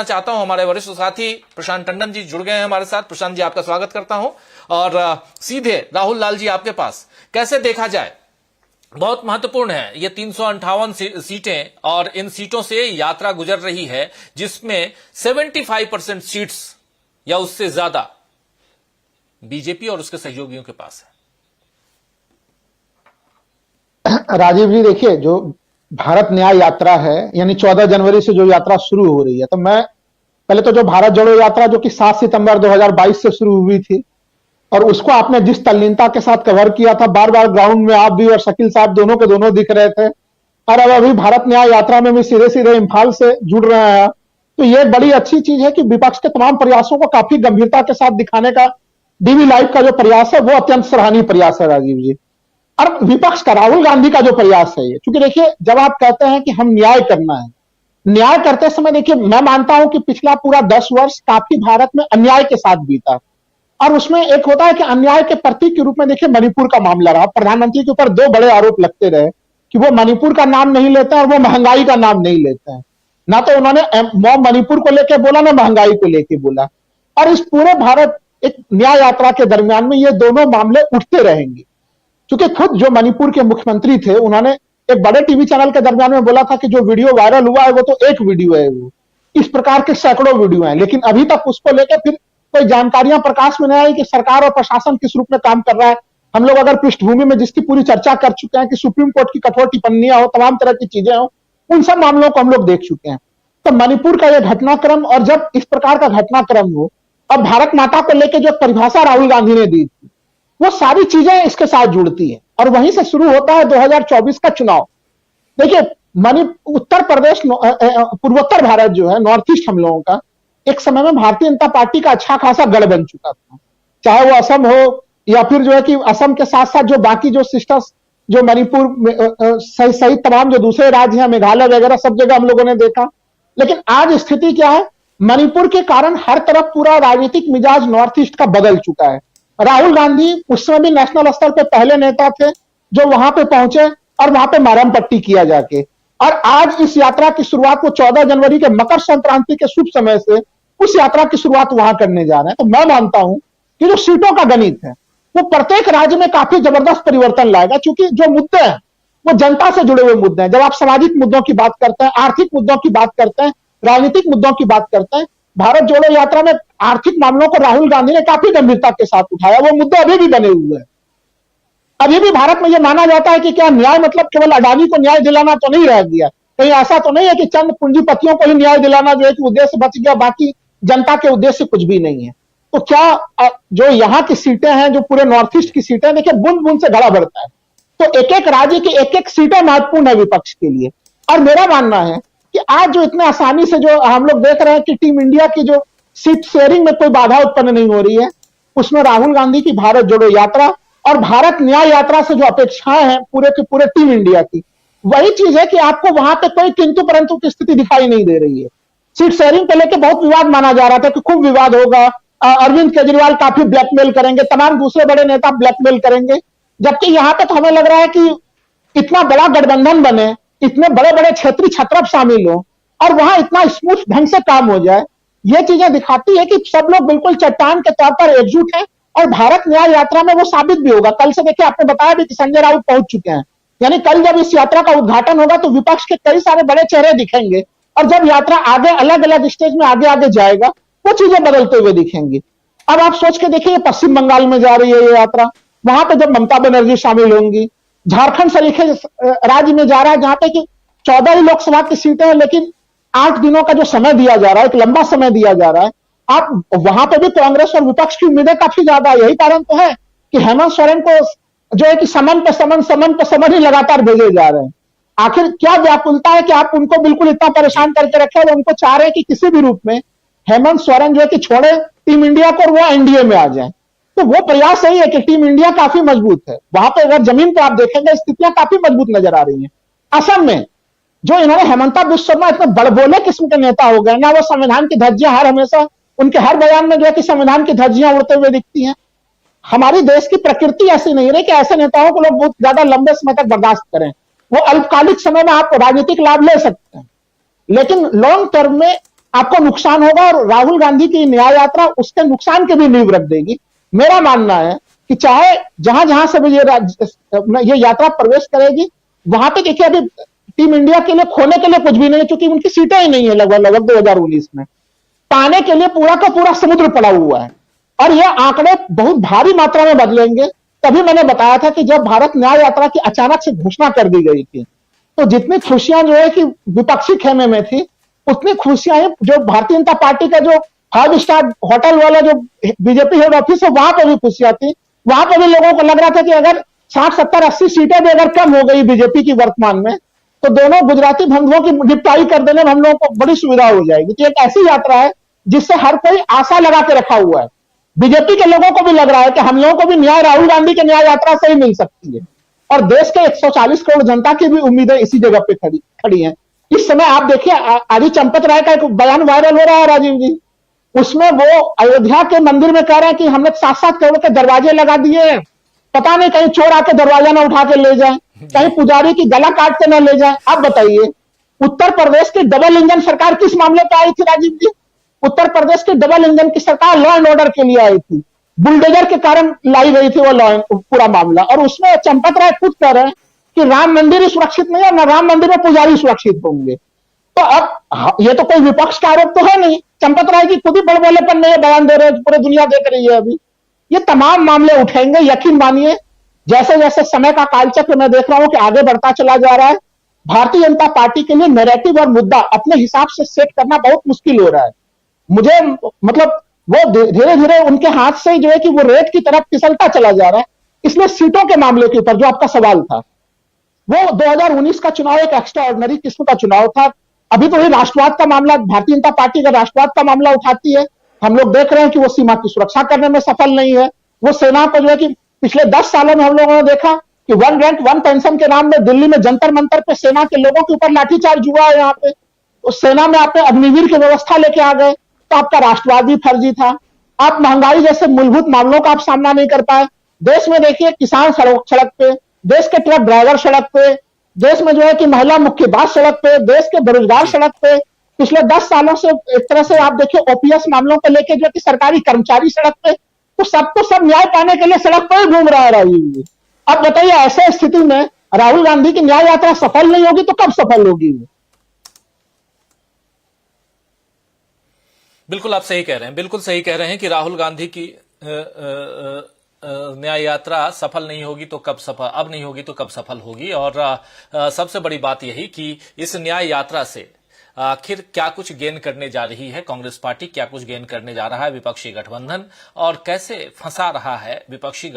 चाहता हूं हमारे वरिष्ठ साथी प्रशांत टंडन जी जुड़ गए हैं हमारे साथ। प्रशांत जी, आपका स्वागत करता हूं और सीधे राहुल लाल जी आपके पास। कैसे देखा जाए, बहुत महत्वपूर्ण है ये 358 सीटें और इन सीटों से यात्रा गुजर रही है जिसमें 75% सीट्स या उससे ज्यादा बीजेपी और उसके सहयोगियों के पास है। राजीव जी, देखिए, जो भारत न्याय यात्रा है, यानी 14 जनवरी से जो यात्रा शुरू हो रही है, तो मैं पहले तो जो भारत जोड़ो यात्रा जो कि 7 सितंबर 2022 से शुरू हुई थी और उसको आपने जिस तल्लीनता के साथ कवर किया था, बार बार ग्राउंड में आप भी और शकील साहब दोनों के दोनों दिख रहे थे, और अब अभी भारत न्याय यात्रा में भी सीधे सीधे इम्फाल से जुड़ रहे हैं, तो ये बड़ी अच्छी चीज है कि विपक्ष के तमाम प्रयासों को काफी गंभीरता के साथ दिखाने का डीवी लाइव का जो प्रयास है वो अत्यंत सराहनीय प्रयास है राजीव जी। और विपक्ष का, राहुल गांधी का जो प्रयास है ये, क्योंकि देखिए, जब आप कहते हैं कि हम न्याय करना है, न्याय करते समय देखिए, मैं मानता हूं कि पिछला पूरा 10 वर्ष काफी भारत में अन्याय के साथ बीता, और उसमें एक होता है कि अन्याय के प्रतीक के रूप में देखिए मणिपुर का मामला रहा। प्रधानमंत्री के ऊपर 2 बड़े आरोप लगते रहे कि वो मणिपुर का नाम नहीं लेते हैं और वो महंगाई का नाम नहीं लेते हैं। ना तो उन्होंने मणिपुर को लेकर बोला, ना महंगाई को लेकर बोला। और इस पूरे भारत एक न्याय यात्रा के दरमियान में ये दोनों मामले उठते रहेंगे, क्योंकि खुद जो मणिपुर के मुख्यमंत्री थे उन्होंने एक बड़े टीवी चैनल के दरमियान में बोला था कि जो वीडियो वायरल हुआ है वो तो एक वीडियो है, वो इस प्रकार के सैकड़ों वीडियो हैं, लेकिन अभी तक उसको लेकर फिर कोई जानकारियां प्रकाश में नहीं आई कि सरकार और प्रशासन किस रूप में काम कर रहा है। हम लोग अगर पृष्ठभूमि में जिसकी पूरी चर्चा कर चुके हैं कि सुप्रीम कोर्ट की कठोर टिप्पणियां हो, तमाम तरह की चीजें हो, उन सब मामलों को हम लोग देख चुके हैं। तो मणिपुर का यह घटनाक्रम, और जब इस प्रकार का घटनाक्रम हो, अब भारत माता को लेकर जो परिभाषा राहुल गांधी ने दी थी, वो सारी चीजें इसके साथ जुड़ती है, और वहीं से शुरू होता है 2024 का चुनाव। देखिए, उत्तर प्रदेश, पूर्वोत्तर भारत जो है, नॉर्थ ईस्ट हम लोगों का, एक समय में भारतीय जनता पार्टी का अच्छा खासा गढ़ बन चुका था, चाहे वो असम हो या फिर जो है कि असम के साथ साथ जो बाकी जो सिस्टर्स, जो मणिपुर सही तमाम जो दूसरे राज्य हैं, मेघालय वगैरह, सब जगह हम लोगों ने देखा। लेकिन आज स्थिति क्या है, मणिपुर के कारण हर तरफ पूरा राजनीतिक मिजाज नॉर्थ ईस्ट का बदल चुका है। राहुल गांधी उस समय भी नेशनल स्तर पे पहले नेता थे जो वहां पे पहुंचे और वहां पे मारम पट्टी किया जाके, और आज इस यात्रा की शुरुआत वो 14 जनवरी के मकर संक्रांति के शुभ समय से उस यात्रा की शुरुआत वहां करने जा रहे हैं। तो मैं मानता हूं कि जो सीटों का गणित है वो प्रत्येक राज्य में काफी जबरदस्त परिवर्तन लाएगा, क्योंकि जो मुद्दे हैं वो जनता से जुड़े हुए मुद्दे हैं। जब आप सामाजिक मुद्दों की बात करते हैं, आर्थिक मुद्दों की बात करते हैं, राजनीतिक मुद्दों की बात करते हैं, भारत जोड़ो यात्रा में आर्थिक मामलों को राहुल गांधी ने काफी गंभीरता के साथ उठाया। वो मुद्दे अभी भी बने हुए हैं। अभी भी भारत में यह माना जाता है कि क्या न्याय मतलब केवल अडानी को न्याय दिलाना तो नहीं रह गया, कहीं ऐसा तो नहीं है कि चंद पूंजीपतियों को ही न्याय दिलाना जो एक उद्देश्य बच गया, बाकी जनता के उद्देश्य कुछ भी नहीं है। तो क्या जो यहाँ की सीटें हैं, जो पूरे नॉर्थ ईस्ट की सीटें, देखिए बूंद बूंद से घड़ा भरता है, तो एक एक राज्य की एक एक सीटें महत्वपूर्ण है विपक्ष के लिए। और मेरा मानना है कि आज जो इतने आसानी से जो हम लोग देख रहे हैं कि टीम इंडिया की जो सीट शेयरिंग में कोई बाधा उत्पन्न नहीं हो रही है, उसमें राहुल गांधी की भारत जोड़ो यात्रा और भारत न्याय यात्रा से जो अपेक्षाएं हैं पूरे के पूरे टीम इंडिया की, वही चीज है कि आपको वहां पे कोई किंतु परंतु की स्थिति दिखाई नहीं दे रही है। सीट शेयरिंग को लेकर बहुत विवाद माना जा रहा था कि खूब विवाद होगा, अरविंद केजरीवाल काफी ब्लैकमेल करेंगे, तमाम दूसरे बड़े नेता ब्लैकमेल करेंगे, जबकि यहां पे तो हमें लग रहा है कि इतना बड़ा गठबंधन बने, इतने बड़े बड़े क्षेत्रीय छत्रप शामिल हो और वहां इतना स्मूथ ढंग से काम हो जाए। ये चीजें दिखाती है कि सब लोग बिल्कुल चट्टान के तौर पर एकजुट हैं, और भारत न्याय यात्रा में वो साबित भी होगा। कल से देखिए, आपने बताया भी कि संजय राउत पहुंच चुके हैं, यानी कल जब इस यात्रा का उद्घाटन होगा तो विपक्ष के कई सारे बड़े चेहरे दिखेंगे, और जब यात्रा आगे अलग अलग स्टेज में आगे आगे जाएगा वो चीजें बदलते हुए दिखेंगी। अब आप सोच के देखिए, पश्चिम बंगाल में जा रही है ये यात्रा, वहां पे जब ममता बनर्जी शामिल होंगी, झारखंड सरीखे राज्य में जा रहा है जहां पे कि 14 ही लोकसभा की सीटें हैं, लेकिन 8 दिनों का जो समय दिया जा रहा है, एक लंबा समय दिया जा रहा है। आप वहां पे भी कांग्रेस और विपक्ष की उम्मीदें काफी ज्यादा है। यही कारण तो है कि हेमंत सोरेन को जो है कि समन पे समन ही लगातार भेजे जा रहे हैं। आखिर क्या व्याकुलता है कि आप उनको बिल्कुल इतना परेशान करके रखे और उनको चाह रहे हैं कि किसी भी रूप में हेमंत सोरेन जो है कि छोड़े टीम इंडिया को और वो एनडीए में आ जाए। तो वो प्रयास सही है कि टीम इंडिया काफी मजबूत है, वहां पे अगर जमीन पर आप देखेंगे स्थितियां काफी मजबूत नजर आ रही हैं। असम में जो इन्होंने हेमंता बिस्व शर्मा इतने बड़बोले किस्म के नेता हो गए ना, वो संविधान की धज्जियां हर हमेशा उनके हर बयान में जो है कि संविधान की धज्जियां उड़ते हुए दिखती हैं। हमारी देश की प्रकृति ऐसी नहीं रही कि ऐसे नेताओं को लोग बहुत ज्यादा लंबे समय तक बर्दाश्त करें। वो अल्पकालिक समय में आप राजनीतिक लाभ ले सकते हैं, लेकिन लॉन्ग टर्म में आपको नुकसान होगा और राहुल गांधी की न्याय यात्रा उसके नुकसान के भी नींव रख देगी। मेरा मानना है कि चाहे जहां जहां से भी ये यात्रा प्रवेश करेगी, वहां पे देखिए अभी टीम इंडिया के लिए खोने के लिए कुछ भी नहीं है, क्योंकि उनकी सीटें ही नहीं है लगभग लगभग 2019 में। पाने के लिए पूरा का पूरा समुद्र पड़ा हुआ है और ये आंकड़े बहुत भारी मात्रा में बदलेंगे। तभी मैंने बताया था कि जब भारत न्याय यात्रा की अचानक से घोषणा कर दी गई थी, तो जितनी खुशियां जो है कि विपक्षी खेमे में थी, उतनी खुशियां जो भारतीय जनता पार्टी का जो 5 स्टार होटल वाला जो बीजेपी हेड ऑफिस है, वहां पर भी खुशियां थी। वहां पर भी लोगों को लग रहा था कि अगर 60, 70, 80 सीटें भी अगर कम हो गई बीजेपी की वर्तमान में, तो दोनों गुजराती बंधुओं की निपटाई कर देने में हम लोगों को बड़ी सुविधा हो जाएगी। तो एक ऐसी यात्रा है जिससे हर कोई आशा लगा के रखा हुआ है। बीजेपी के लोगों को भी लग रहा है कि हम लोगों को भी न्याय राहुल गांधी के न्याय यात्रा से ही मिल सकती है और देश के 140 करोड़ जनता की भी उम्मीदें इसी जगह पे खड़ी हैं। इस समय आप देखिए, आदि चंपत राय का एक बयान वायरल हो रहा है राजीव जी, उसमें वो अयोध्या के मंदिर में कह रहे हैं कि हमने 7-7 करोड़ के दरवाजे लगा दिए, पता नहीं कहीं चोर आके दरवाजा ना उठा के ले जाए, कहीं पुजारी की गला काट के ना ले जाए। आप बताइए, उत्तर प्रदेश की डबल इंजन सरकार किस मामले पे आई थी राजीव जी? उत्तर प्रदेश की डबल इंजन की सरकार लॉ एंड ऑर्डर के लिए आई थी, बुलडोजर के कारण लाई गई थी वो पूरा मामला। और उसमें चंपत राय खुद कह रहे हैं कि राम मंदिर ही सुरक्षित नहीं है, ना राम मंदिर में पुजारी सुरक्षित होंगे। तो अब ये तो कोई विपक्ष का आरोप तो है नहीं, चंपत राय की खुद ही बड़बोलेपन में ये बयान दे रहे हैं, पूरी दुनिया देख रही है अभी। ये तमाम मामले उठेंगे, यकीन मानिए। जैसे जैसे समय का कालचक्र मैं देख रहा हूं कि आगे बढ़ता चला जा रहा है, भारतीय जनता पार्टी के लिए नैरेटिव और मुद्दा अपने हिसाब से सेट करना बहुत मुश्किल हो रहा है। मुझे मतलब वो धीरे धीरे उनके हाथ से जो है कि वो रेत की तरफ फिसलता चला जा रहा है। इसलिए सीटों के मामले के ऊपर जो आपका सवाल था, वो 2019 का चुनाव एक एक्स्ट्रा ऑर्डिनरी किस्म का चुनाव था। अभी तो ये राष्ट्रवाद का मामला, भारतीय जनता पार्टी का राष्ट्रवाद का मामला उठाती है। हम लोग देख रहे हैं कि वो सीमा की सुरक्षा करने में सफल नहीं है। वो सेना को जो है कि पिछले 10 सालों में हम लोगों ने देखा कि 1 रैंक 1 पेंशन के नाम में दिल्ली में जंतर मंतर पे सेना के लोगों के ऊपर लाठीचार्ज हुआ है। यहाँ पे उस सेना में आपने अग्निवीर की व्यवस्था लेके आ गए, तो आपका राष्ट्रवाद भी फर्जी था। आप महंगाई जैसे मूलभूत मामलों का आप सामना नहीं कर पाए। देश में देखिए, किसान सड़क पे, देश के ट्रक ड्राइवर सड़क पे, देश में जो है कि महिला मुक्केबाज सड़क पे, देश के बेरोजगार सड़क पे। पिछले 10 सालों से एक तरह से आप देखिए ओपीएस मामलों को लेकर जो है कि सरकारी कर्मचारी सड़क पे, तो सबको सब न्याय पाने के लिए सड़क पर ही घूम रहा है राजीव जी। अब बताइए, ऐसे स्थिति में राहुल गांधी की न्याय यात्रा सफल नहीं होगी तो कब सफल होगी? बिल्कुल आप सही कह रहे हैं, बिल्कुल सही कह रहे हैं कि राहुल गांधी की न्याय यात्रा सफल नहीं होगी तो कब सफल, अब नहीं होगी तो कब सफल होगी। और सबसे बड़ी बात यही कि इस न्याय यात्रा से आखिर क्या कुछ गेन करने जा रही है कांग्रेस पार्टी, क्या कुछ गेन करने जा रहा है विपक्षी गठबंधन, और कैसे फंसा रहा है विपक्षी